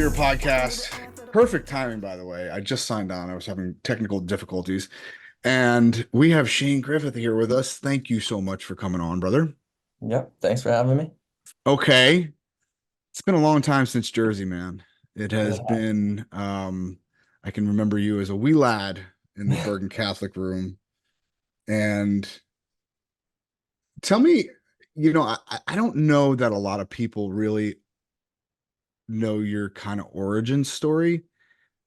Athletor Podcast. Perfect timing, by the way. I just signed on. I was having technical difficulties. And we have Shane Griffith here with us. Thank you so much for coming on, brother. Yep. Thanks for having me. Okay. It's been a long time since Jersey, man. It has Yeah. been, I can remember you as a wee lad in the Bergen Catholic room. And tell me, I don't know that a lot of people really know your kind of origin story.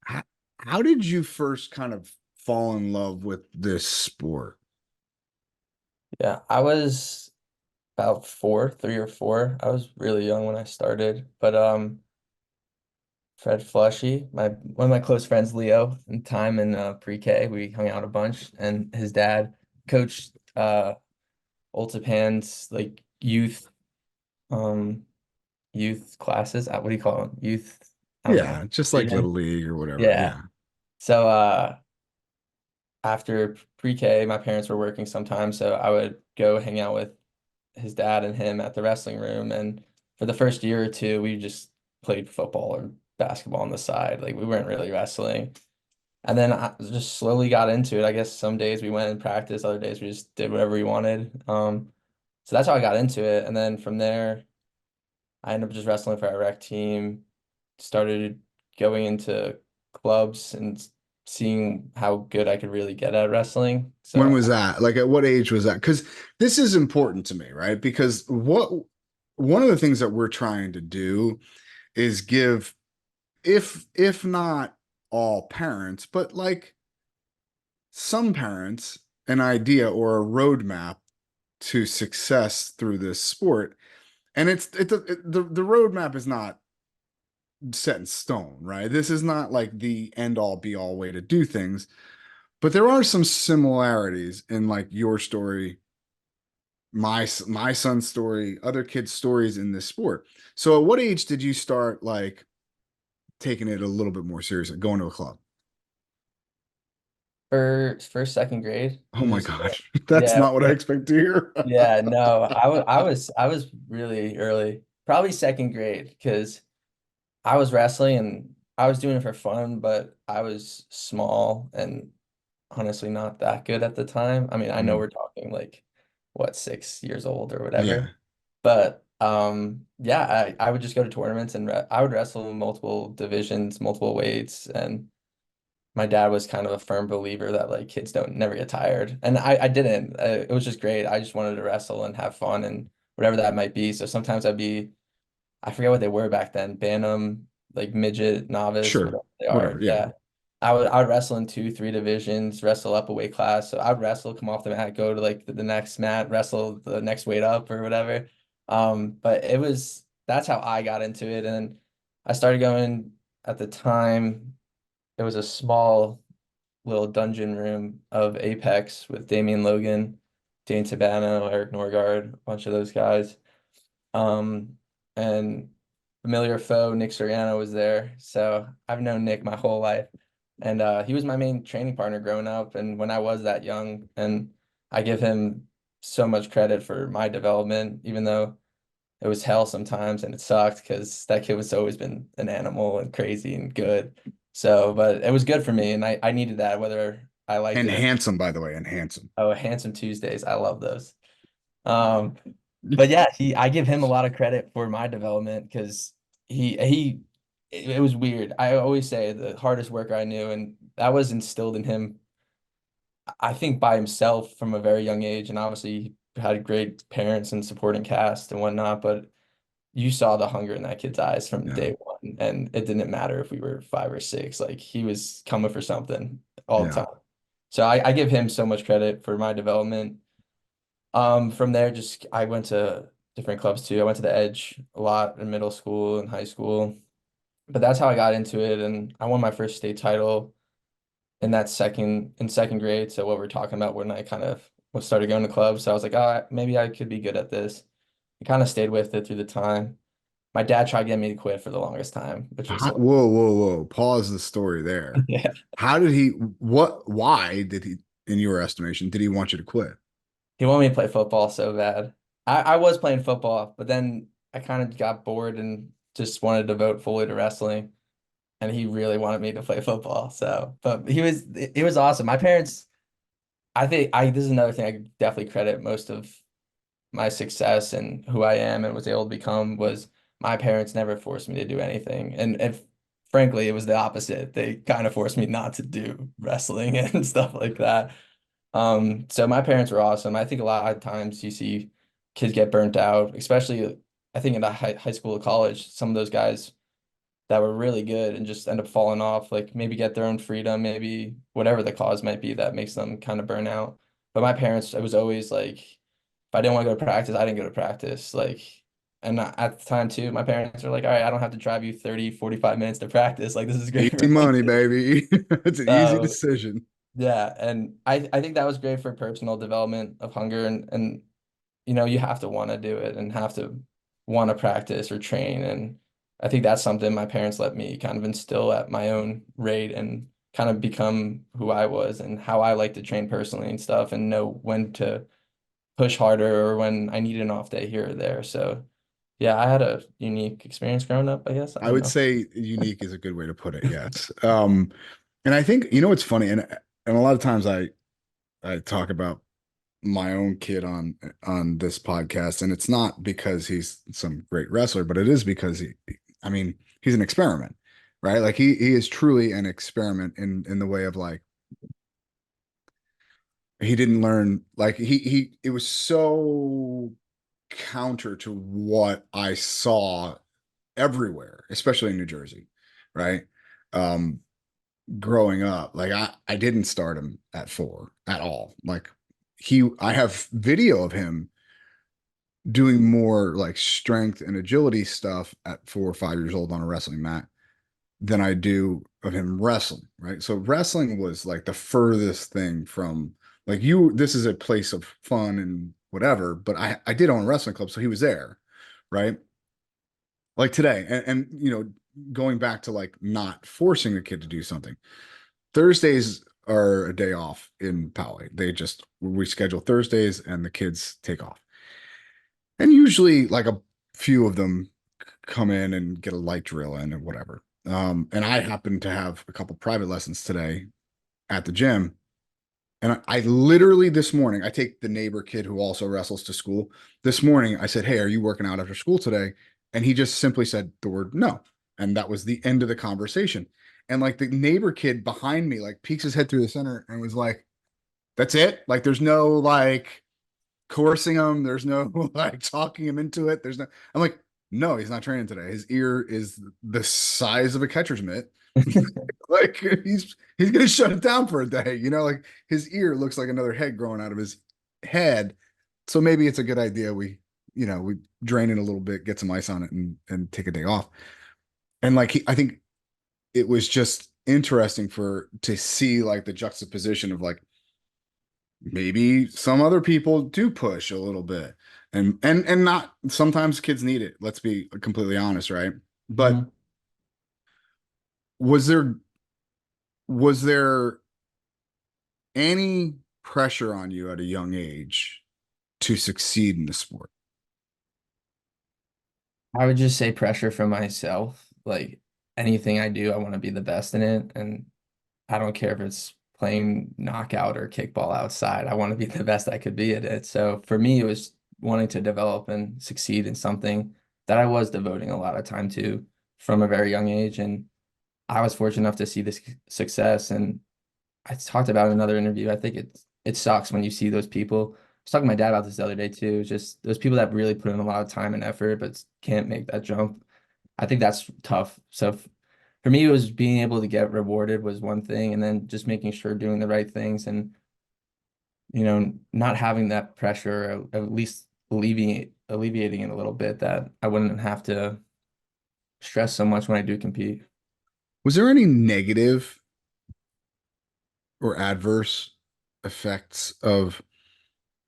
How, how did you first kind of fall in love with this sport? Yeah. I was about 3 or 4. I was really young when I started. But Fred Flushy, one of my close friends, Leo, in time in pre-K, we hung out a bunch, and his dad coached Old Japan's like um youth classes. What do you call them? Youth, I don't know. Yeah, just like Little Region. League or whatever. Yeah. Yeah. So after pre-K, my parents were working sometimes, so I would go hang out with his dad and him at the wrestling room. And for the first year or two, we just played football or basketball on the side. Like we weren't really wrestling. And then I just slowly got into it. I guess some days we went and practiced, other days we just did whatever we wanted. So that's how I got into it. And then from there, I ended up just wrestling for our rec team, started going into clubs and seeing how good I could really get at wrestling. When So was that? Like at what age was that? Because this is important to me, right? Because one of the things that we're trying to do is give, if not all parents, but like some parents, an idea or a roadmap to success through this sport. And the roadmap is not set in stone, right? This is not like the end all be all way to do things, but there are some similarities in like your story, my son's story, other kids' stories in this sport. So at what age did you start like taking it a little bit more seriously, going to a club? for first, second grade, Oh we my just gosh, that's yeah, not what I expect to hear. yeah, no, I was really early, probably second grade, because I was wrestling and I was doing it for fun, but I was small and honestly not that good at the time. I mean, I know Mhm. we're talking like what, 6 years old or Yeah. whatever, but yeah, I would just go to tournaments and I would wrestle in multiple divisions, multiple weights, and my dad was kind of a firm believer that like kids don't never get tired, and I didn't. It was just great. I just wanted to wrestle and have fun and whatever that might be. So sometimes I forget what they were back then, bantam, like midget, novice, Sure. whatever they Whatever. are. Yeah. Yeah. I would wrestle in 2, 3 divisions, wrestle up a weight class. So I would wrestle, come off the mat, go to like the next mat, wrestle the next weight up or whatever. But that's how I got into it. And I started going at the time, it was a small little dungeon room of Apex with Damian Logan, Dane Tabano, Eric Norgard, a bunch of those guys. And familiar foe, Nick Soriano was there. So I've known Nick my whole life. And he was my main training partner growing up and when I was that young. And I give him so much credit for my development, even though it was hell sometimes and it sucked because that kid was always been an animal and crazy and good. So, but it was good for me and I needed that whether I liked And it or handsome, by the way, and handsome. oh, Handsome Tuesdays. I love those. Um, but yeah, I give him a lot of credit for my development because it was weird. I always say the hardest worker I knew, and that was instilled in him, I think by himself from a very young age. And obviously he had great parents and supporting cast and whatnot, but you saw the hunger in that kid's eyes from Yeah. day one. And it didn't matter if we were 5 or 6, like he was coming for something all the Yeah. time. So I give him so much credit for my development. From there, just I went to different clubs too. I went to the Edge a lot in middle school and high school, but that's how I got into it. And I won my first state title in second grade. So what we're talking about when I kind of was started going to clubs. So I was like, oh, maybe I could be good at this. I kind of stayed with it through the time. My dad tried getting me to quit for the longest time, which was Whoa, whoa, whoa. Pause the story there. yeah. How did why did he, in your estimation, did he want you to quit? He wanted me to play football so bad. I was playing football, but then I kind of got bored and just wanted to devote fully to wrestling. and he really wanted me to play football. So, but it was awesome. My parents, I think this is another thing I could definitely credit most of my success and who I am and was able to become was my parents never forced me to do anything. And if frankly, it was the opposite. They kind of forced me not to do wrestling and stuff like that. So my parents were awesome. I think a lot of times you see kids get burnt out, especially I think in the high school or college, some of those guys that were really good and just end up falling off, like maybe get their own freedom, maybe whatever the cause might be that makes them kind of burn out. But my parents, it was always like, if I didn't want to go to practice, I didn't go to practice. Like, and at the time too, my parents were like, all right, I don't have to drive you 30, 45 minutes to practice. Like, this is great Easy for me. money, baby. It's an easy So decision. yeah, and I think that was great for personal development of hunger and you have to want to do it and have to want to practice or train. And I think that's something my parents let me kind of instill at my own rate and kind of become who I was and how I like to train personally and stuff and know when to push harder or when I need an off day here or there. So yeah, I had a unique experience growing up, I guess. I I don't would know. say unique is a good way to put it. Yes. And I think, what's funny, and a lot of times I talk about my own kid on this podcast, and it's not because he's some great wrestler, but it is because I mean, he's an experiment, right? Like he is truly an experiment in the way of like he didn't learn like he it was so counter to what I saw everywhere, especially in New Jersey, right? Um, Growing up, like I didn't start him at 4 at all. Like I have video of him doing more like strength and agility stuff at 4 or 5 years old on a wrestling mat than I do of him wrestling, right? So wrestling was like the furthest thing from like this is a place of fun and whatever, but I did own a wrestling club, so he was there, right? Like today, and going back to like not forcing a kid to do something. Thursdays are a day off in Poway. We schedule Thursdays and the kids take off. And usually like a few of them come in and get a light drill in or whatever. And I happen to have a couple private lessons today at the gym. And I literally this morning, I take the neighbor kid who also wrestles to school. This morning, I said, "Hey, are you working out after school today?" And he just simply said the word no. And that was the end of the conversation. And like the neighbor kid behind me, like peeks his head through the center and was like, "That's it? Like there's no like coercing him. There's no like talking him into it. There's no." I'm like, "No, he's not training today. His ear is the size of a catcher's mitt. Like he's gonna shut it down for a day, like his ear looks like another head growing out of his head. So maybe it's a good idea we drain it a little bit, get some ice on it, and take a day off." And like I think it was just interesting to see like the juxtaposition of like maybe some other people do push a little bit and not sometimes kids need it. Let's be completely honest, right? But Mhm. was there was there any pressure on you at a young age to succeed in the sport? I would just say pressure from myself. Like anything I do, I want to be the best in it. And I don't care if it's playing knockout or kickball outside. I want to be the best I could be at it. So for me, it was wanting to develop and succeed in something that I was devoting a lot of time to from a very young age. And I was fortunate enough to see this success. And I talked about in another interview. I think it sucks when you see those people. I was talking to my dad about this the other day too. Just those people that really put in a lot of time and effort, but can't make that jump. I think that's tough. So for me, it was being able to get rewarded was one thing, and then just making sure doing the right things and not having that pressure, or at least alleviating it a little bit that I wouldn't have to stress so much when I do compete. Was there any negative or adverse effects of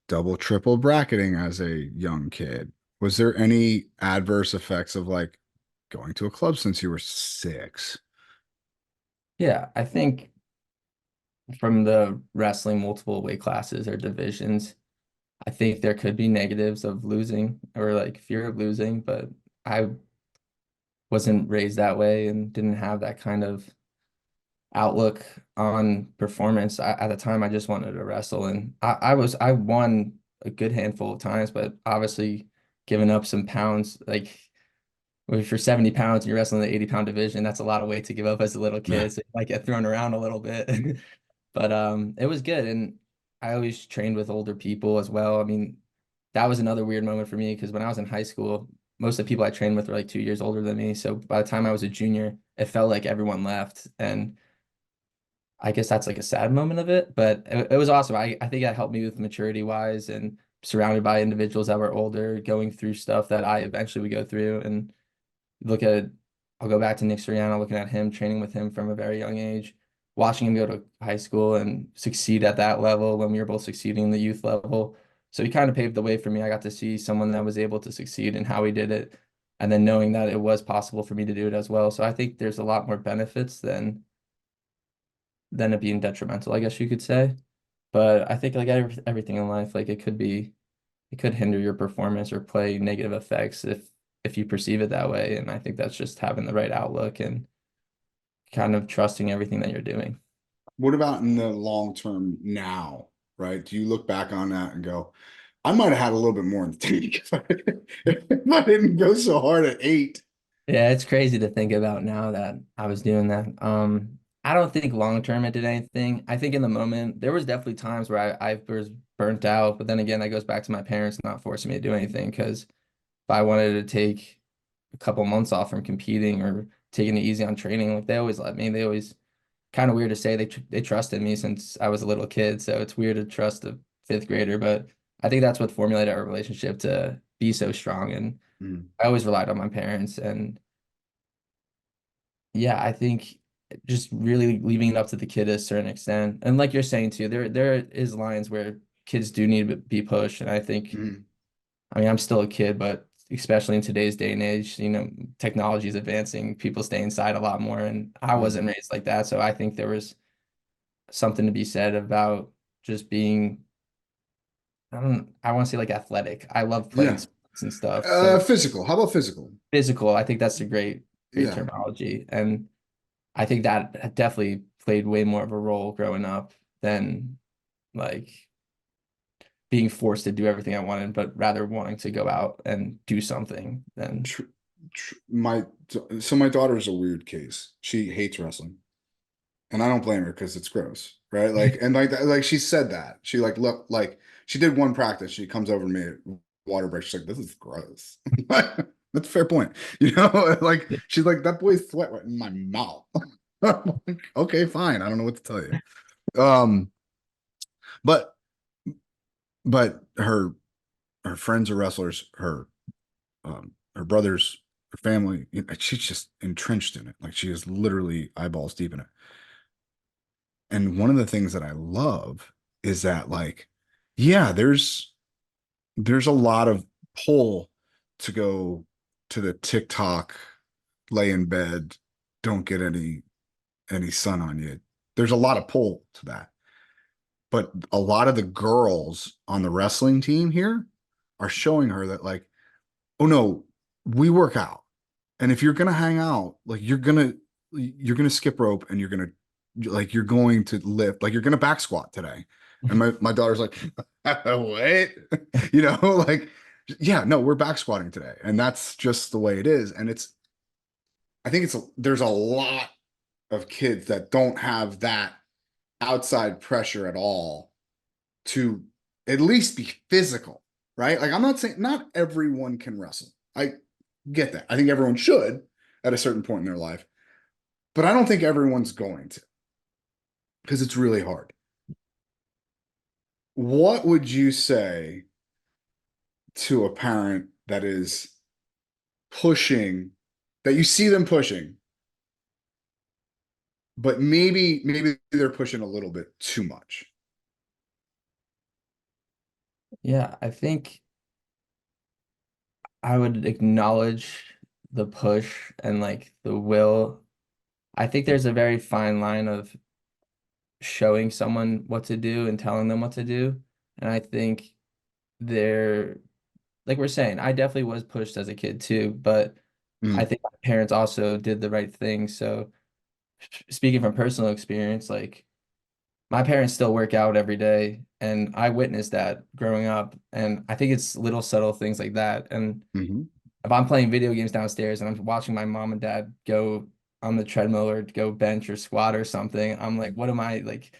double, triple bracketing as a young kid? Was there any adverse effects of like going to a club since you were 6? Yeah, I think from the wrestling multiple weight classes or divisions, I think there could be negatives of losing or like fear of losing, but I wasn't raised that way and didn't have that kind of outlook on performance. At the time, I just wanted to wrestle, and I won a good handful of times, but obviously giving up some pounds, like if you're 70 pounds and you're wrestling the 80-pound division, that's a lot of weight to give up as a little Yeah. kid. So you might get thrown around a little bit. But it was good. And I always trained with older people as well. I mean, that was another weird moment for me because when I was in high school, most of the people I trained with were like 2 years older than me. So by the time I was a junior, it felt like everyone left. And I guess that's like a sad moment of it, but it was awesome. I think that helped me with maturity wise and surrounded by individuals that were older, going through stuff that I eventually would go through. And look at, I'll go back to Nick Soriano, looking at him, training with him from a very young age, watching him go to high school and succeed at that level when we were both succeeding in the youth level. So he kind of paved the way for me. I got to see someone that was able to succeed and how he did it, and then knowing that it was possible for me to do it as well. So I think there's a lot more benefits than it being detrimental, I guess you could say. But I think like everything in life, like it could hinder your performance or play negative effects if you perceive it that way. And I think that's just having the right outlook and kind of trusting everything that you're doing. What about in the long term now, right? Do you look back on that and go, I might have had a little bit more in the tank if I didn't go so hard at 8. Yeah, it's crazy to think about now that I was doing that. I don't think long term it did anything. I think in the moment there was definitely times where I was burnt out, but then again, that goes back to my parents not forcing me to do anything because if I wanted to take a couple months off from competing or taking it easy on training, like they always let me. They always kind of weird to say they trusted me since I was a little kid, so it's weird to trust a fifth grader, but I think that's what formulated our relationship to be so strong. And Mm. I always relied on my parents, and yeah, I think just really leaving it up to the kid to a certain extent. And like you're saying too, there is lines where kids do need to be pushed, and I think Mm. I mean, I'm still a kid, but especially in today's day and age, technology is advancing. People stay inside a lot more, and I Mm. wasn't raised like that. So I think there was something to be said about just being, I want to say like athletic. I love playing Yeah. sports and stuff. So Physical. How about physical? physical, I think that's a great Yeah. terminology. And I think that definitely played way more of a role growing up than like being forced to do everything I wanted, but rather wanting to go out and do something than. Tr my so my daughter's a weird case. She hates wrestling, and I don't blame her because it's gross, right? Like, and like she said that she like look like she did one practice. She comes over to me at water break. She's like, "This is gross." That's a fair point, you know. Like she's like, "That boy's sweat right in my mouth." I'm like, okay, fine. I don't know what to tell you. Um, but her friends are wrestlers. Her brothers, her family. She's just entrenched in it. Like she is literally eyeballs deep in it. And one of the things that I love is that like, yeah, there's a lot of pull to go to the TikTok, lay in bed, don't get any sun on you. There's a lot of pull to that. But a lot of the girls on the wrestling team here are showing her that like, oh no, we work out. And if you're gonna hang out, like you're gonna skip rope and you're going to lift, like you're gonna back squat today. And my daughter's like, what? You know, like, yeah, no, we're back squatting today. And that's just the way it is. And I think there's a lot of kids that don't have that outside pressure at all to at least be physical, right? Like I'm not saying not everyone can wrestle. I get that. I think everyone should at a certain point in their life, but I don't think everyone's going to because it's really hard. What would you say to a parent that is pushing, that you see them pushing, but maybe they're pushing a little bit too much? Yeah, I think I would acknowledge the push and like the will. I think there's a very fine line of showing someone what to do and telling them what to do. And I think there, like we're saying, I definitely was pushed as a kid too, but I Mm, think my parents also did the right thing. So speaking from personal experience, like my parents still work out every day, and I witnessed that growing up. And I think it's little subtle things like that. And mhm. if I'm playing video games downstairs and I'm watching my mom and dad go on the treadmill or go bench or squat or something, I'm like, what am I like?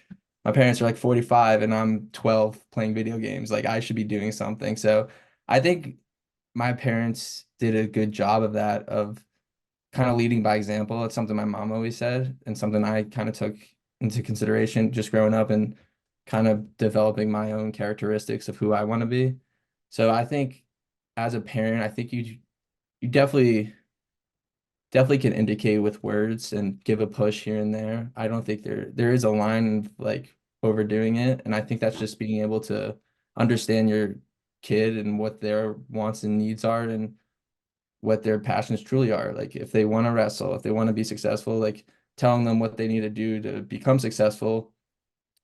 My parents are like 45 and I'm 12 playing video games. Like I should be doing something. So I think my parents did a good job of that, of kind of leading by example. It's something my mom always said and something I kind of took into consideration just growing up and kind of developing my own characteristics of who I want to be. So I think as a parent, I think you definitely can indicate with words and give a push here and there. I don't think there is a line of like overdoing it. And I think that's just being able to understand your kid and what their wants and needs are and what their passions truly are. Like if they want to wrestle, if they want to be successful, like telling them what they need to do to become successful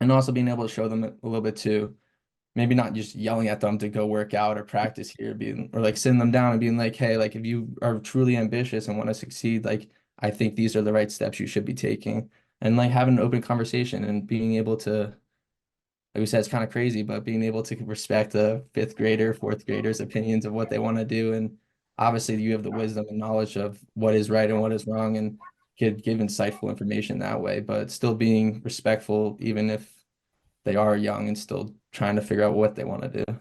and also being able to show them a little bit too. Maybe not just yelling at them to go work out or practice here, being or like sitting them down and being like, hey, like if you are truly ambitious and want to succeed, like I think these are the right steps you should be taking. And like having an open conversation and being able to, like we said, it's kind of crazy, but being able to respect a fifth grader, fourth grader's opinions of what they want to do. And obviously you have the wisdom and knowledge of what is right and what is wrong and could give insightful information that way, but still being respectful, even if they are young and still trying to figure out what they want to do.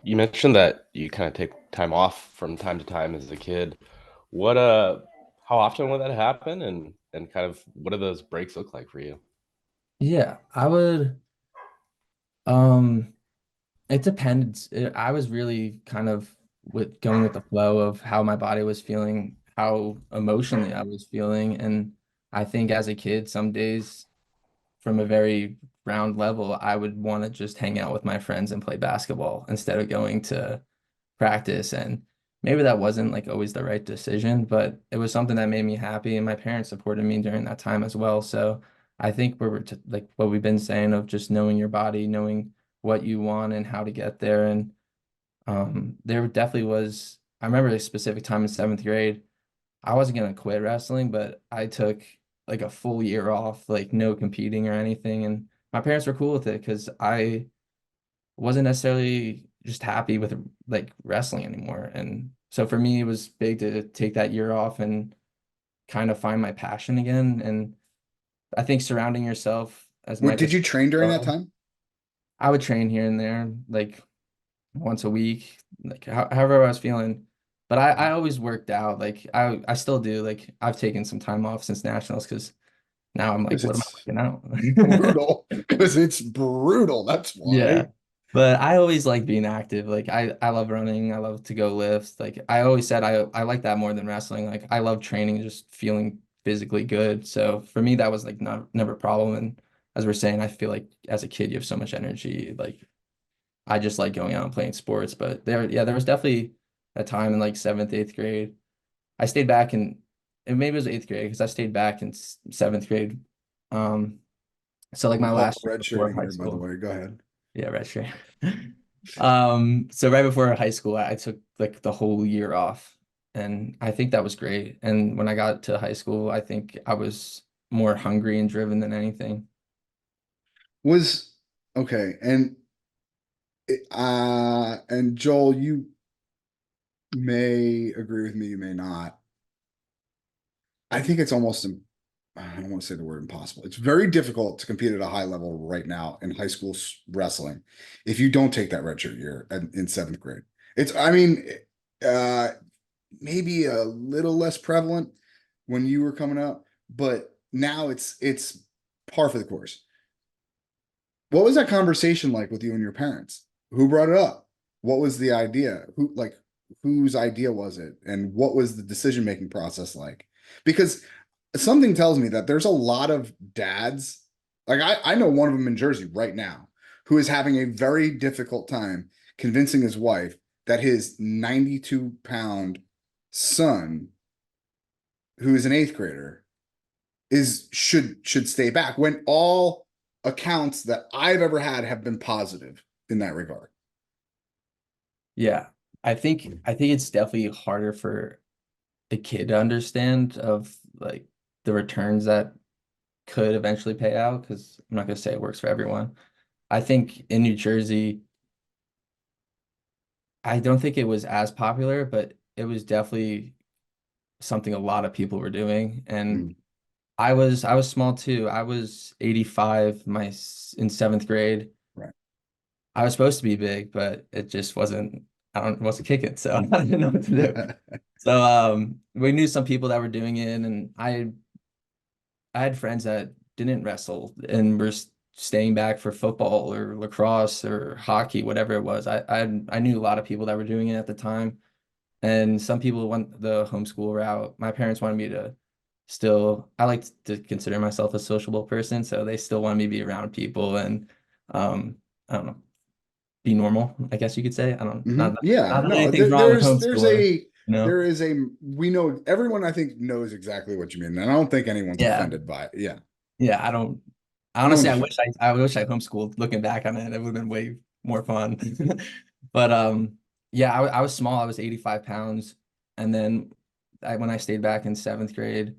You mentioned that you kind of take time off from time to time as a kid. What how often would that happen, and kind of what do those breaks look like for you? Yeah, I would, um, it depends. I was really kind of with going with the flow of how my body was feeling, how emotionally I was feeling. And I think as a kid, some days from a very ground level, I would want to just hang out with my friends and play basketball instead of going to practice. And maybe that wasn't like always the right decision, but it was something that made me happy. And my parents supported me during that time as well. So I think we're like what we've been saying of just knowing your body, knowing what you want and how to get there. And there definitely was, I remember a specific time in seventh grade. I wasn't gonna quit wrestling, but I took like a full year off, like no competing or anything. And my parents were cool with it because I wasn't necessarily just happy with like wrestling anymore. And so for me, it was big to take that year off and kind of find my passion again. And I think surrounding yourself as What much did as you train during that time? I would train here and there, like once a week, like however I was feeling. But I always worked out. Like I still do. Like I've taken some time off since nationals because now I'm like, Because what am it's I working out? brutal. Because it's brutal. That's Yeah. why. But I always like being active. Like I love running. I love to go lift. Like I always said I like that more than wrestling. Like I love training, just feeling physically good. So for me that was like not never a problem. And as we're saying, I feel like as a kid you have so much energy. Like I just like going out and playing sports. But there was definitely a time in like seventh, eighth grade. I stayed back in and maybe it was eighth grade because I stayed back in seventh grade. Um so like I'm my all last for year red before shirting high here, by the school. way. Go ahead. Yeah, right, sure. So right before high school, I took like the whole year off, and I think that was great. And when I got to high school, I think I was more hungry and driven than anything. Was okay, and Joel, you may agree with me, you may not. I think it's almost I don't want to say the word impossible. It's very difficult to compete at a high level right now in high school wrestling if you don't take that redshirt year in seventh grade. It's, I mean, uh, maybe a little less prevalent when you were coming up, but now it's par for the course. What was that conversation like with you and your parents? Who brought it up? What was the idea? Whose idea was it? And what was the decision-making process like? Because something tells me that there's a lot of dads, like I know one of them in Jersey right now, who is having a very difficult time convincing his wife that his 92-pound son, who is an eighth grader, should stay back when all accounts that I've ever had have been positive in that regard. Yeah, I think it's definitely harder for the kid to understand of like the returns that could eventually pay out, because I'm not gonna say it works for everyone. I think in New Jersey, I don't think it was as popular, but it was definitely something a lot of people were doing. And Mm. I was small too. I was 85 in seventh grade. Right. I was supposed to be big, but it just wasn't, wasn't kicking, so I didn't know what to do. So we knew some people that were doing it, and I had friends that didn't wrestle and were staying back for football or lacrosse or hockey, whatever it was. I knew a lot of people that were doing it at the time, and some people went the homeschool route. My parents wanted me to still. I like to consider myself a sociable person, so they still wanted me to be around people and I don't know, be normal, I guess you could say. I don't not Yeah, not that no, anything's wrong with there's homeschooling, you know? there is a we know everyone I think knows exactly what you mean, and I don't think anyone's Yeah. offended by it. Yeah, Yeah, I don't. no Honestly, one should. I wish I homeschooled. Looking back on it, it would have been way more fun. But yeah, I was small. I was 85 pounds, and then when I stayed back in seventh grade,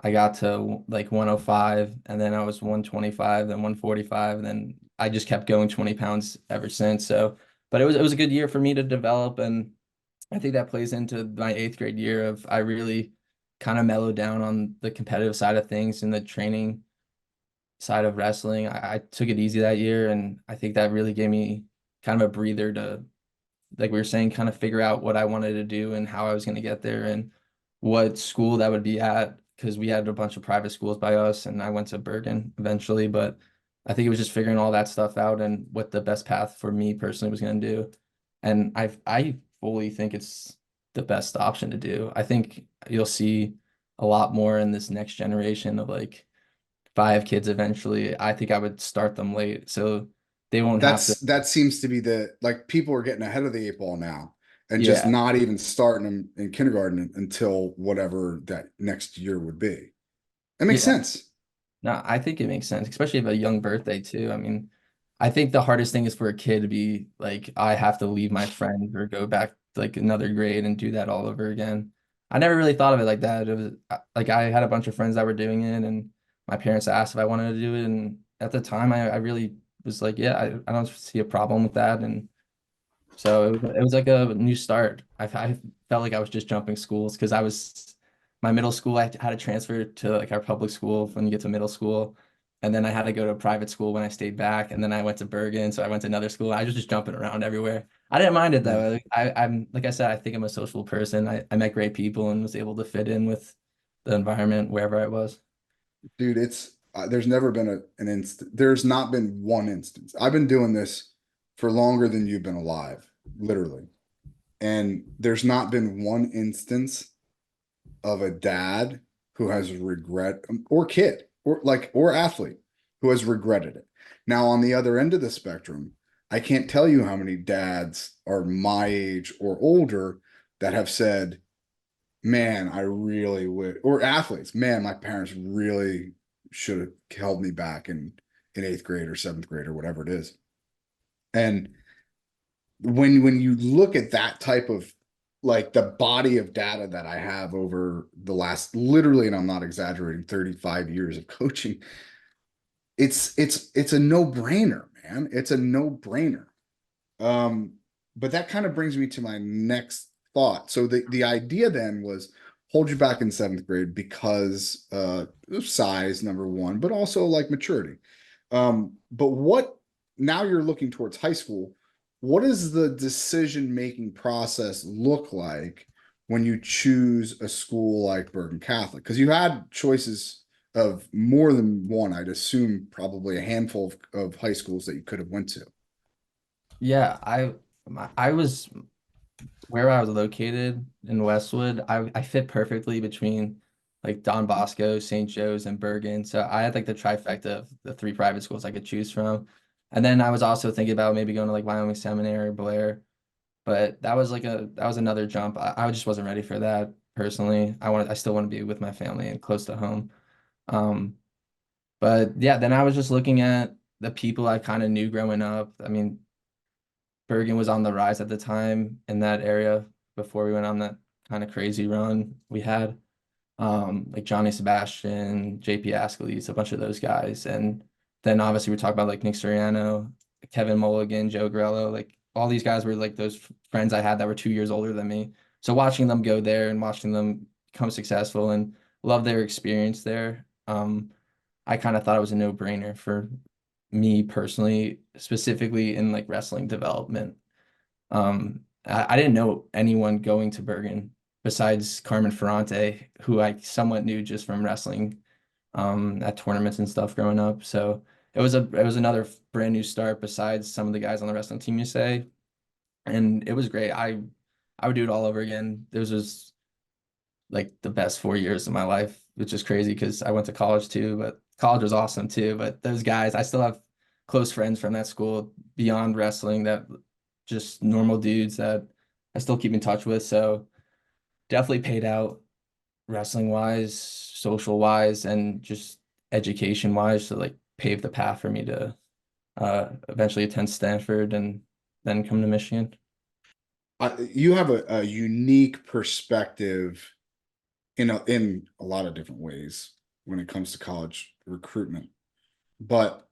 I got to like 105, and then I was 125, then 145, and then I just kept going 20 pounds ever since. So, but it was a good year for me to develop, and I think that plays into my eighth grade year of I really kind of mellowed down on the competitive side of things and the training side of wrestling. I took it easy that year, and I think that really gave me kind of a breather to, like we were saying, kind of figure out what I wanted to do and how I was going to get there and what school that would be at, because we had a bunch of private schools by us, and I went to Bergen eventually. But I think it was just figuring all that stuff out and what the best path for me personally was going to do. And I fully think it's the best option to do. I think you'll see a lot more in this next generation of like if I have kids eventually, I think I would start them late so they won't have to. That seems to be the like people are getting ahead of the eight ball now and just Yeah, not even starting them in kindergarten until whatever that next year would be. That makes yeah. sense. No, I think it makes sense, especially if a young birthday too. I mean, I think the hardest thing is for a kid to be like, I have to leave my friend or go back to like another grade and do that all over again. I never really thought of it like that. It was like I had a bunch of friends that were doing it, and my parents asked if I wanted to do it. And at the time, I really was like, yeah, I don't see a problem with that. And so it was like a new start. I felt like I was just jumping schools because my middle school, I had to transfer to like our public school when you get to middle school. And then I had to go to a private school when I stayed back. And then I went to Bergen. So I went to another school. I was just jumping around everywhere. I didn't mind it Yeah. though. I'm like I said, I think I'm a social person. I met great people and was able to fit in with the environment wherever I was. Dude, it's there's never been an instant. There's not been one instance. I've been doing this for longer than you've been alive, literally. And there's not been one instance of a dad who has regret or kid or athlete who has regretted it. Now, on the other end of the spectrum, I can't tell you how many dads are my age or older that have said, man, I really would, or athletes, man, my parents really should have held me back in eighth grade or seventh grade or whatever it is. And when you look at that type of like the body of data that I have over the last literally, and I'm not exaggerating, 35 years of coaching, it's a no-brainer, man. It's a no-brainer. Um, but that kind of brings me to my next thought. So the idea then was hold you back in seventh grade because of size, number one, but also like maturity. But what now you're looking towards high school, what does the decision-making process look like when you choose a school like Bergen Catholic? Because you had choices of more than one, I'd assume probably a handful of high schools that you could have went to. Yeah, I was where I was located in Westwood. I fit perfectly between like Don Bosco, St. Joe's, and Bergen. So I had like the trifecta of the three private schools I could choose from. And then I was also thinking about maybe going to like Wyoming Seminary or Blair, but that was another jump. I just wasn't ready for that personally. I still want to be with my family and close to home. Um, but yeah, then I was just looking at the people I kind of knew growing up. I mean, Bergen was on the rise at the time in that area before we went on that kind of crazy run we had. Like Johnny Sebastian, JP Ascalise, a bunch of those guys. And then obviously we talk about like Nick Soriano, Kevin Mulligan, Joe Grello, like all these guys were like those friends I had that were 2 years older than me. So watching them go there and watching them become successful and love their experience there, I kind of thought it was a no-brainer for me personally, specifically in like wrestling development. I didn't know anyone going to Bergen besides Carmen Ferrante, who I somewhat knew just from wrestling at tournaments and stuff growing up. So it was another brand new start besides some of the guys on the wrestling team, you say, and it was great. I would do it all over again. This was like the best 4 years of my life, which is crazy because I went to college too, but college was awesome too. But those guys, I still have close friends from that school beyond wrestling that just normal dudes that I still keep in touch with. So definitely paid out wrestling wise, social wise, and just education wise to like pave the path for me to eventually attend Stanford and then come to Michigan. You have a unique perspective in a lot of different ways when it comes to college recruitment. But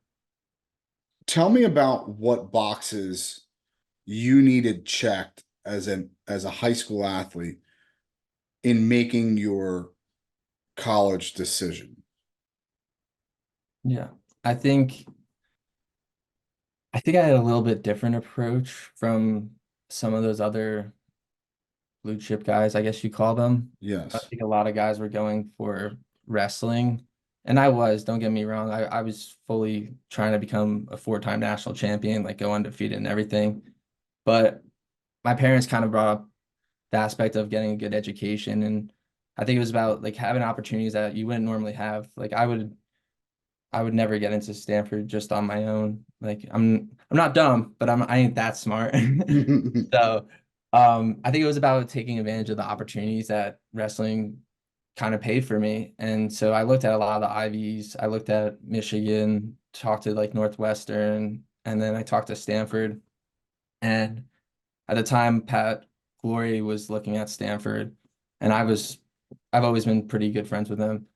tell me about what boxes you needed checked as a high school athlete in making your college decision. Yeah. I think I had a little bit different approach from some of those other blue chip guys, I guess you call them. I Yes. think a lot of guys were going for wrestling, and don't get me wrong, I was fully trying to become a 4-time national champion, like go undefeated and everything. But my parents kind of brought up the aspect of getting a good education, and I think it was about like having opportunities that you wouldn't normally have. Like I would never get into Stanford just on my own. Like I'm not dumb, but I ain't that smart. So I think it was about taking advantage of the opportunities that wrestling kind of paid for me. And so I looked at a lot of the Ivies. I looked at Michigan, talked to like Northwestern, and then I talked to Stanford. And at the time, Pat Glory was looking at Stanford, and I've always been pretty good friends with him.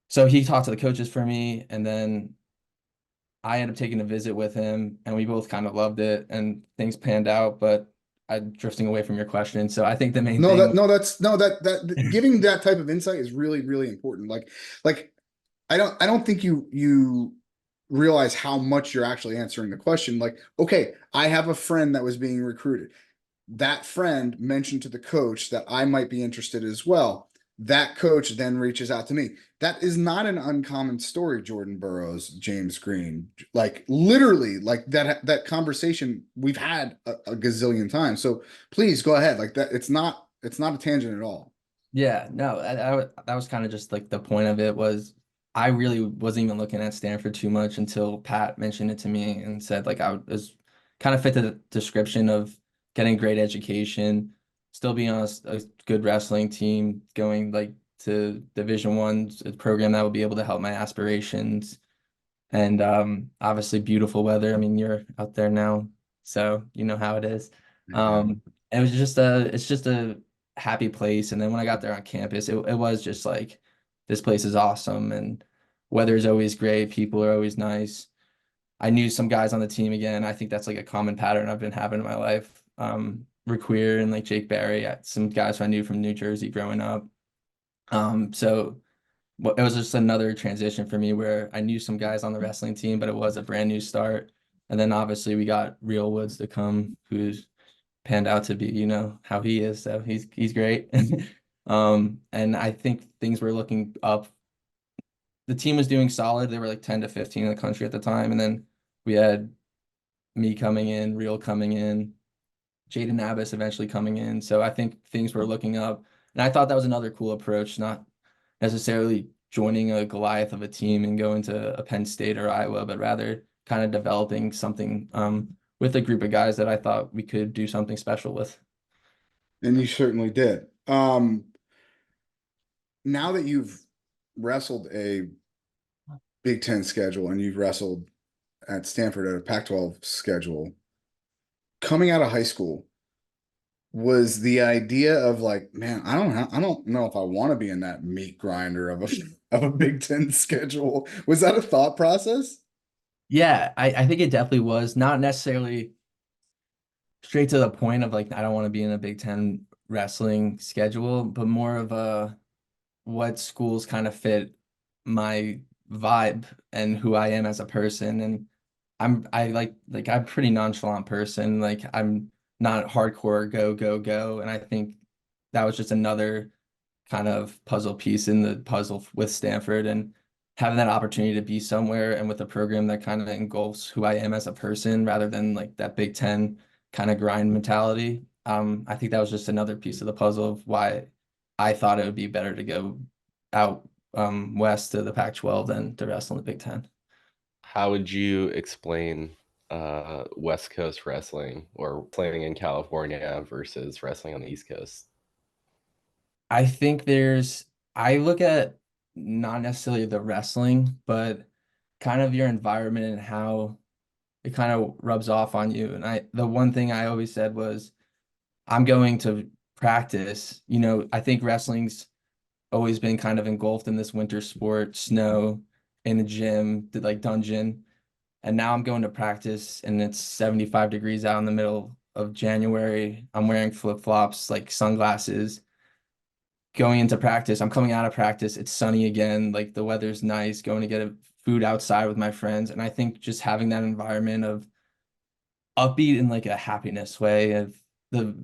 So he talked to the coaches for me, and then I ended up taking a visit with him, and we both kind of loved it, and things panned out. But I'm drifting away from your question. So I think the main No, thing, that giving that type of insight is really, really important. Like I don't think you realize how much you're actually answering the question. Like, okay, I have a friend that was being recruited. That friend mentioned to the coach that I might be interested as well. That coach then reaches out to me. That is not an uncommon story, Jordan Burroughs, James Green. Like literally, like that conversation we've had a gazillion times. So please go ahead. Like that, it's not a tangent at all. yeah, no, that was kind of just like the point of it was I really wasn't even looking at Stanford too much until Pat mentioned it to me and said like I was kind of fit the description of getting great education, still being on a good wrestling team, going like to Division 1, a program that would be able to help my aspirations, and obviously beautiful weather. I mean, you're out there now, so you know how it is. Um, it was just it's just a happy place. And then when I got there on campus, it was just like, this place is awesome, and weather is always great. People are always nice. I knew some guys on the team again. I think that's like a common pattern I've been having in my life. Requeer and like Jake Barry, some guys who I knew from New Jersey growing up. So it was just another transition for me where I knew some guys on the wrestling team, but it was a brand new start. And then obviously we got Real Woods to come, who's panned out to be, how he is. So he's great. And I think things were looking up. The team was doing solid. They were like 10 to 15 in the country at the time. And then we had me coming in, Real coming in, Jaden Abbas eventually coming in. So I think things were looking up. And I thought that was another cool approach, not necessarily joining a Goliath of a team and going to a Penn State or Iowa, but rather kind of developing something with a group of guys that I thought we could do something special with. And you certainly did. Now that you've wrestled a Big Ten schedule and you've wrestled at Stanford at a Pac-12 schedule, coming out of high school, was the idea of like, man, I don't know if I want to be in that meat grinder of a of a Big Ten schedule. Was that a thought process? Yeah, I think it definitely was not necessarily straight to the point of like I don't want to be in a Big Ten wrestling schedule, but more of a what schools kind of fit my vibe and who I am as a person. And I like I'm a pretty nonchalant person. Like I'm not hardcore go, go, go. And I think that was just another kind of puzzle piece in the puzzle with Stanford and having that opportunity to be somewhere and with a program that kind of engulfs who I am as a person rather than like that Big Ten kind of grind mentality. I think that was just another piece of the puzzle of why I thought it would be better to go out west to the Pac-12 than to wrestle in the Big Ten. How would you explain West Coast wrestling or playing in California versus wrestling on the East Coast? I think I look at not necessarily the wrestling, but kind of your environment and how it kind of rubs off on you. And the one thing I always said was, I'm going to practice. I think wrestling's always been kind of engulfed in this winter sport, snow, in the gym, like dungeon. And now I'm going to practice and it's 75 degrees out in the middle of January. I'm wearing flip-flops, like sunglasses, going into practice. I'm coming out of practice. It's sunny again. Like the weather's nice, going to get a food outside with my friends. And I think just having that environment of upbeat in like a happiness way of the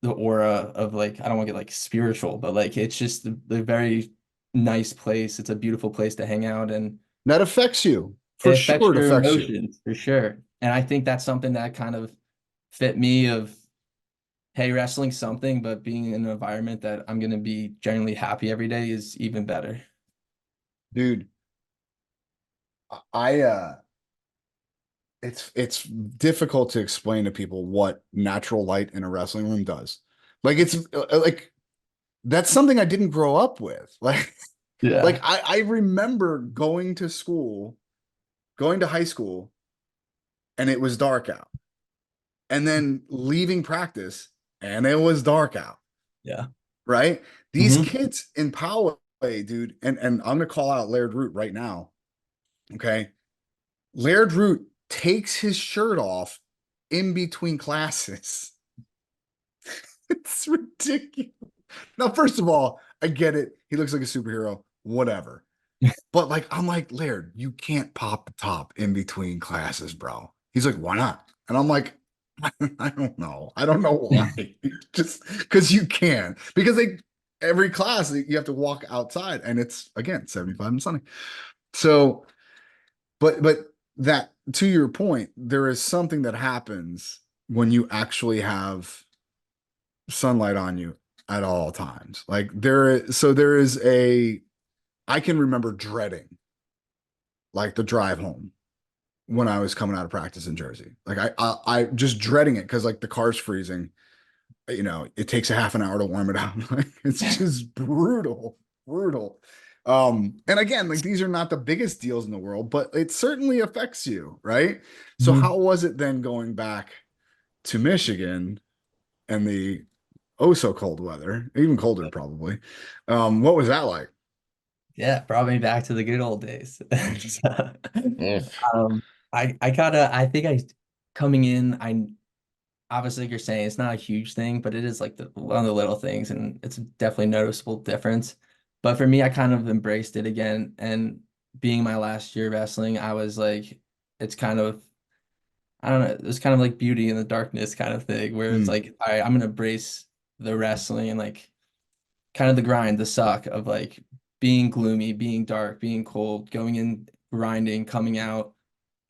aura of like, I don't want to get like spiritual, but like it's just the very nice place. It's a beautiful place to hang out and That affects you. it For affects sure it your affects you. emotions for sure. And I think that's something that kind of fit me of, hey, wrestling something, but being in an environment that I'm going to be genuinely happy every day is even better. Dude, I it's difficult to explain to people what natural light in a wrestling room does. Like it's like that's something I didn't grow up with. Like Yeah. I remember going to school, going to high school, and it was dark out. And then leaving practice and it was dark out. Yeah. Right? These Hmm. kids in Poway, dude, and I'm gonna call out Laird Root right now. Okay. Laird Root takes his shirt off in between classes. It's ridiculous. Now, first of all, I get it. He looks like a superhero, whatever. But like, I'm like, Laird, you can't pop the top in between classes, bro. He's like, why not? And I'm like, I don't know. I don't know why. Just because you can. Because every class you have to walk outside and it's again 75 and sunny. So, but that to your point, there is something that happens when you actually have sunlight on you at all times. Like there is I can remember dreading like the drive home when I was coming out of practice in Jersey. Like I just dreading it because like the car's freezing. It takes a half an hour to warm it up. It's just brutal, brutal. And again, like these are not the biggest deals in the world, but it certainly affects you, right? So Hmm. how was it then going back to Michigan and the oh so cold weather, even colder probably? What was that like? Yeah, brought me back to the good old days. So, Mm. um, I think coming in, I obviously like you're saying it's not a huge thing, but it is like one of the little things, and it's definitely a noticeable difference. But for me, I kind of embraced it again, and being my last year wrestling, I was like, it's kind of I don't know, it's kind of like beauty in the darkness kind of thing, where it's Mm, like, all right, I'm gonna embrace the wrestling and like kind of the grind, the suck of like being gloomy, being dark, being cold, going in, grinding, coming out,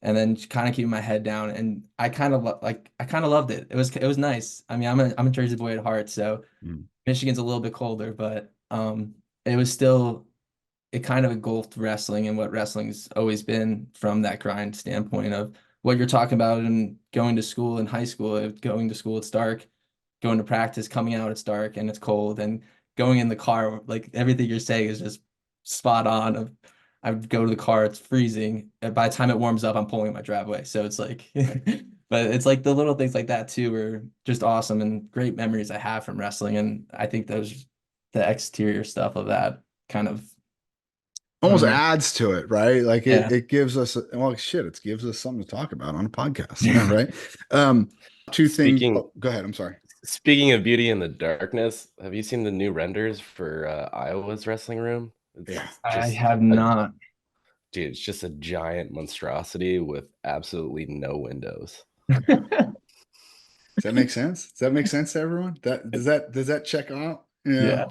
and then kind of keeping my head down. And I kind of I kind of loved it. It was nice. I mean, I'm a Jersey boy at heart, so mm. Michigan's a little bit colder, but it was still it kind of engulfed wrestling and what wrestling's always been from that grind standpoint of what you're talking about and going to school in high school. Going to school, it's dark. Going to practice, coming out, it's dark and it's cold. And going in the car, like everything you're saying is just spot on. I would go to the car, it's freezing. And by the time it warms up, I'm pulling in my driveway. So it's like But it's like the little things like that too are just awesome and great memories I have from wrestling. And I think the exterior stuff of that kind of Almost make, adds to it, right? Like yeah. it gives us, well, shit, it gives us something to talk about on a podcast, right? Two things. Speaking Oh, go ahead. I'm sorry. speaking of beauty in the darkness, have you seen the new renders for Iowa's wrestling room? Yeah. It's I just have a not. dude, it's just a giant monstrosity with absolutely no windows. Does that make sense? Does that make sense to everyone? Does that check out? Yeah.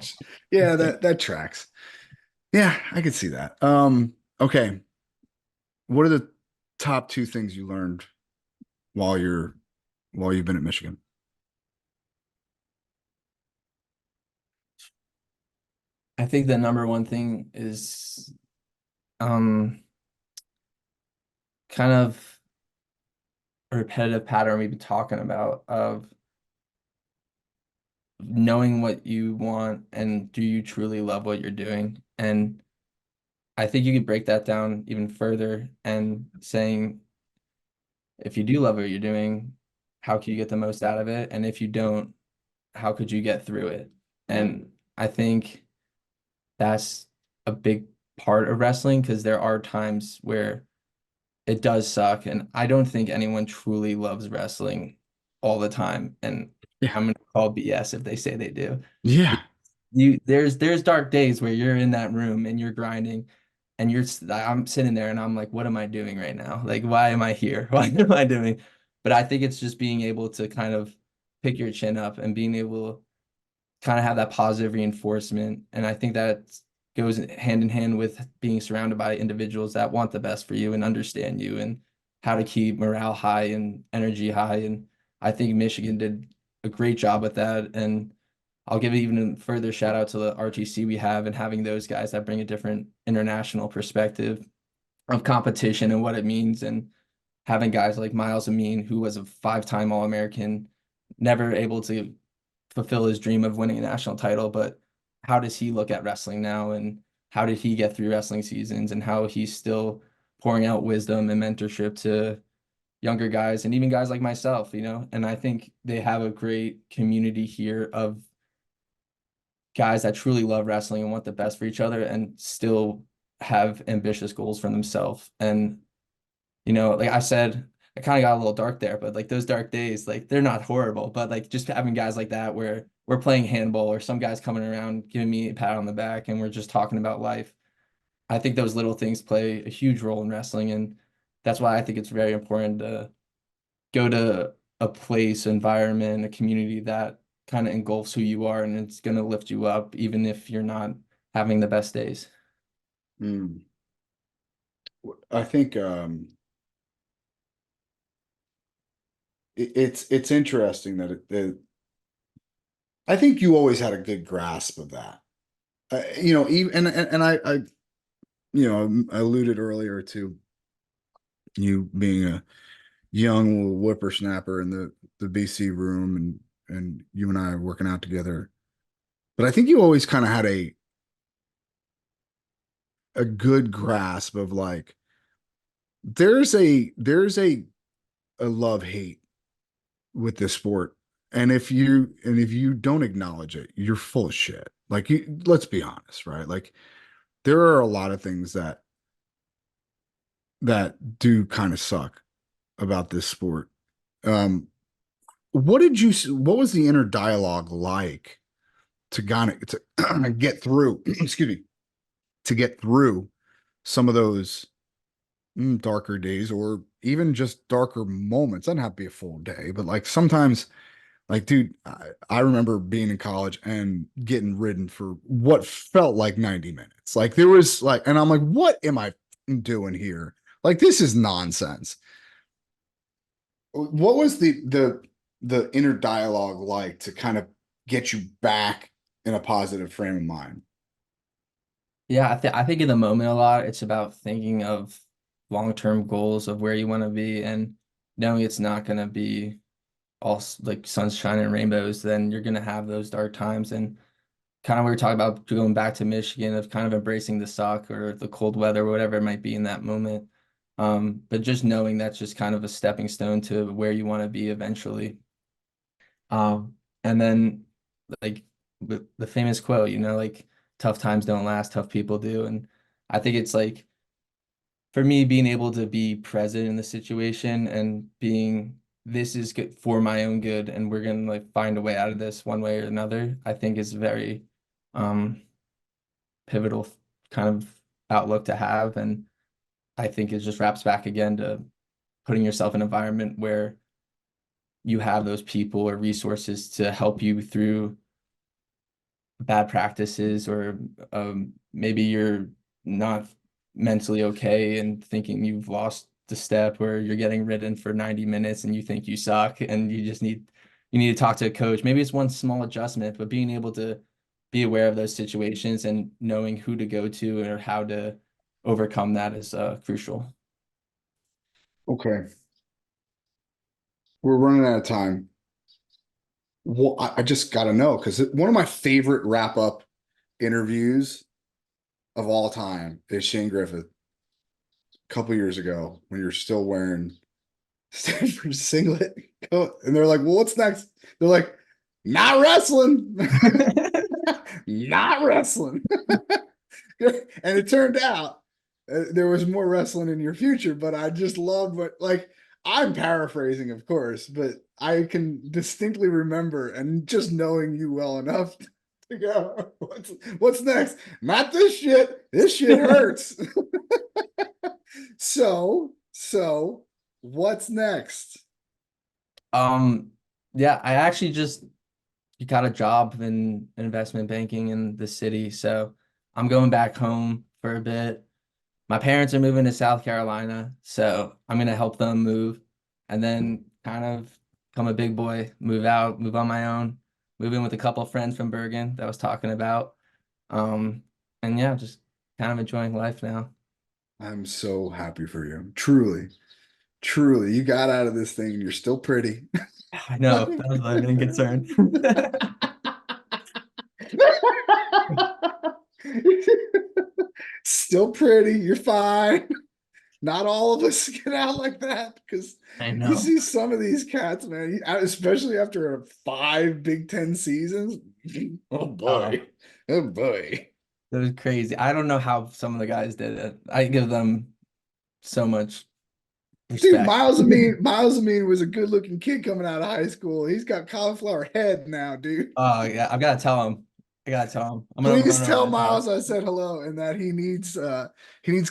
Yeah. Yeah, that tracks. Yeah, I could see that. Okay. What are the top two things you learned while you've been at Michigan? I think the number one thing is um kind of a repetitive pattern we've been talking about of knowing what you want and do you truly love what you're doing. And I think you could break that down even further and saying if you do love what you're doing, how can you get the most out of it? And if you don't, how could you get through it? And I think that's a big part of wrestling because there are times where it does suck. And I don't think anyone truly loves wrestling all the time. And Yeah. I'm gonna call BS if they say they do. Yeah. There's dark days where you're in that room and you're grinding and I'm sitting there and I'm like, what am I doing right now? Like, why am I here? Why am I doing? But I think it's just being able to kind of pick your chin up and being able to kind of have that positive reinforcement. And I think that goes hand in hand with being surrounded by individuals that want the best for you and understand you and how to keep morale high and energy high. And I think Michigan did a great job with that. And I'll give even a further shout out to the RTC we have and having those guys that bring a different international perspective of competition and what it means. And having guys like Miles Amin, who was a 5-time All-American, never able to fulfill his dream of winning a national title, but how does he look at wrestling now and how did he get through wrestling seasons and how he's still pouring out wisdom and mentorship to younger guys and even guys like myself, and I think they have a great community here of guys that truly love wrestling and want the best for each other and still have ambitious goals for themselves. And, like I said, I kind of got a little dark there, but like those dark days, like they're not horrible, but like just having guys like that where we're playing handball or some guys coming around giving me a pat on the back and we're just talking about life. I think those little things play a huge role in wrestling. And that's why I think it's very important to go to a place, environment, a community that kind of engulfs who you are and it's going to lift you up, even if you're not having the best days. Mm. I think it's interesting that I think you always had a good grasp of that. Even and I I alluded earlier to you being a young little whippersnapper in the BC room and you and I are working out together. But I think you always kind of had a good grasp of like there's a love-hate with this sport. And if you don't acknowledge it, you're full of shit. Like let's be honest, right? Like there are a lot of things that do kind of suck about this sport. Um, what was the inner dialogue like to to get through, excuse me, to get through some of those darker days or even just darker moments? Doesn't have to be a full day, but like sometimes, like, dude, I remember being in college and getting ridden for what felt like 90 minutes. Like there was like, and I'm like, what am I doing here? Like this is nonsense. What was the inner dialogue like to kind of get you back in a positive frame of mind? Yeah, I think in the moment a lot, it's about thinking of long-term goals of where you want to be and knowing it's not going to be all like sunshine and rainbows, then you're going to have those dark times. And kind of we were talking about going back to Michigan of kind of embracing the suck or the cold weather, whatever it might be in that moment. But just knowing that's just kind of a stepping stone to where you want to be eventually. And then like the famous quote, like tough times don't last, tough people do. And I think it's like for me, being able to be present in the situation and being this is good for my own good, and we're gonna like find a way out of this one way or another, I think is very um pivotal kind of outlook to have. And I think it just wraps back again to putting yourself in an environment where you have those people or resources to help you through bad practices, or maybe you're not mentally okay and thinking you've lost the step, or you're getting ridden for 90 minutes and you think you suck and you need to talk to a coach. Maybe it's one small adjustment, but being able to be aware of those situations and knowing who to go to or how to overcome that is crucial. Okay. We're running out of time. Well, I just got to know, because one of my favorite wrap up interviews of all time is Shane Griffith a couple years ago when you're still wearing Stanford singlet coat. And they're like, well, what's next? They're like, not wrestling. Not wrestling. And it turned out there was more wrestling in your future, but I just loved what, like, I'm paraphrasing, of course, but I can distinctly remember, and just knowing you well enough to go, what's next? Not this shit. This shit hurts. So what's next? Yeah, I actually just got a job in investment banking in the city, so I'm going back home for a bit. My parents are moving to South Carolina, so I'm gonna help them move, and then kind of become a big boy, move out, move on my own, move in with a couple of friends from Bergen that I was talking about. Um, and yeah, just kind of enjoying life now. I'm so happy for you. Truly, truly. You got out of this thing and you're still pretty. I know, that was my main concern. Still pretty. You're fine. Not all of us get out like that, because I you know. see some of these cats, man, especially after 5 Big Ten seasons. Oh boy. Oh boy. It was crazy. I don't know how some of the guys did it. I give them so much Dude, respect. Miles Amin was a good looking kid coming out of high school. He's got cauliflower head now, dude. Oh yeah, I've got to tell him. I gotta tell him. I'm gonna Please run over tell to his house. Miles I said hello, and that he needs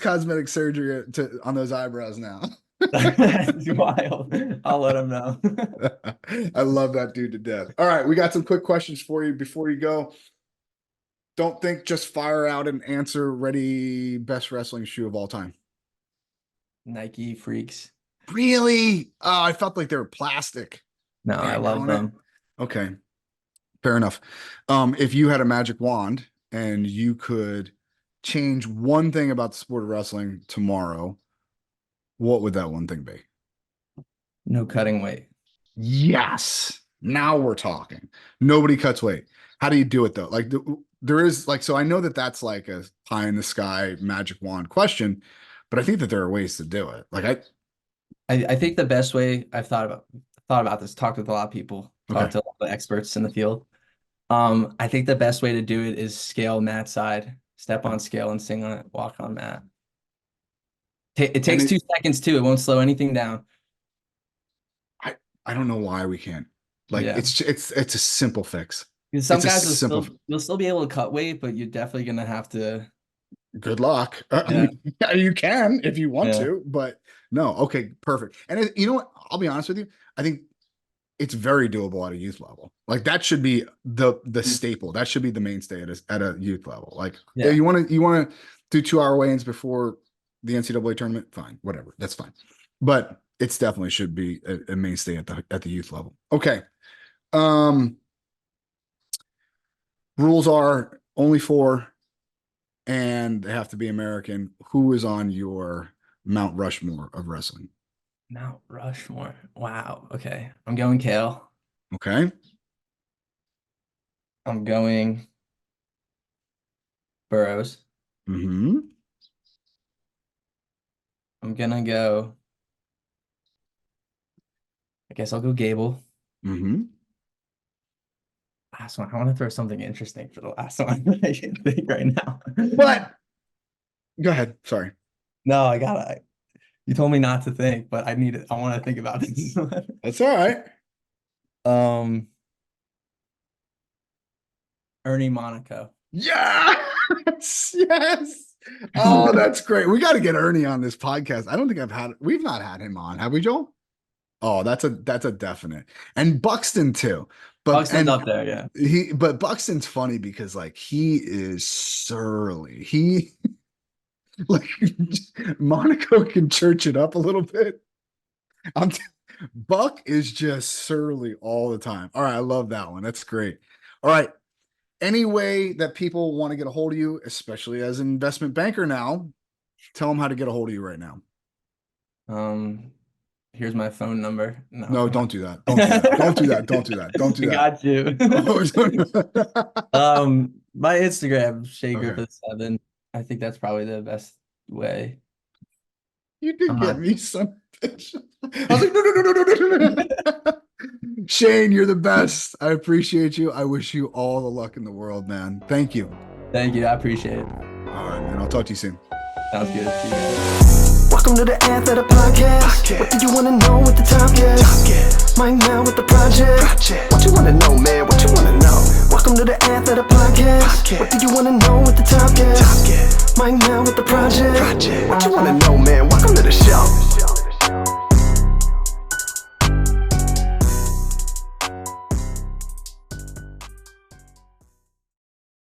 cosmetic surgery on those eyebrows now. It's wild. I'll let him know. I love that dude to death. All right, we got some quick questions for you before you go. Don't think, just fire out an answer. Ready? Best wrestling shoe of all time. Nike freaks. Really? Oh, I felt like they were plastic. No, I love them. Okay, fair enough. If you had a magic wand and you could change one thing about the sport of wrestling tomorrow, what would that one thing be? No cutting weight. Yes. Now we're talking. Nobody cuts weight. How do you do it though? Like there is like, so I know that that's like a pie in the sky magic wand question, but I think that there are ways to do it. Like I think the best way I've thought about this, talked with a lot of people, okay. talked to a lot of experts in the field. I think the best way to do it is scale mat side, step on scale and sing on it, walk on mat. It And takes 2 seconds too. It won't slow anything down. I don't know why we can't. Like Yeah. it's a simple fix. Because some It's a guys simple you'll still be able to cut weight, but you're definitely gonna have to. good luck. Yeah. You can if you want Yeah. to, but no. Okay, perfect. And you know what? I'll be honest with you. I think it's very doable at a youth level. Like that should be the staple. That should be the mainstay at a youth level. Like Yeah. you want to do 2 hour weigh-ins before the NCAA tournament, fine, whatever, that's fine. But it's definitely should be a mainstay at the youth level. Okay. Rules are only 4, and they have to be American. Who is on your Mount Rushmore of wrestling? Mount Rushmore. Wow. Okay. I'm going Kale. Okay. I'm going Burrows. Mm-hmm. I'm gonna go. I guess I'll go Gable. Mm-hmm. Last one. I want to throw something interesting for the last one. I can't think right now. But go ahead. Sorry. No, I gotta. You told me not to think, but I need it. I want to think about this. That's all right. Ernie Monaco. Yes. Yes. Oh, that's great. We got to get Ernie on this podcast. I don't think we've not had him on, have we, Joel? Oh, that's a definite. And Buxton too. But Buxton's up there, yeah. But Buxton's funny because like he is surly. He like Monaco can church it up a little bit. Buck is just surly all the time. All right, I love that one. That's great. All right. Any way that people want to get a hold of you, especially as an investment banker now, tell them how to get a hold of you right now. Here's my phone number. No, don't do that. Don't do that. Don't do that. Don't do that. Don't do that. Got you. My Instagram, Shane Okay. Griffith 7. I think that's probably the best way. You did get me some bitch. I was like, no. Shane, you're the best. I appreciate you. I wish you all the luck in the world, man. Thank you. Thank you. I appreciate it. All right, man. I'll talk to you soon. Sounds good. See you guys. Welcome to the Athletor Podcast. What do you want to know with the top guest? Mike now with the project. What you want to know, man? What you want to know? Welcome to the Athletor Podcast. What do you want to know with the top guest? Mike now with the project. What you want to know, man? Welcome to the show.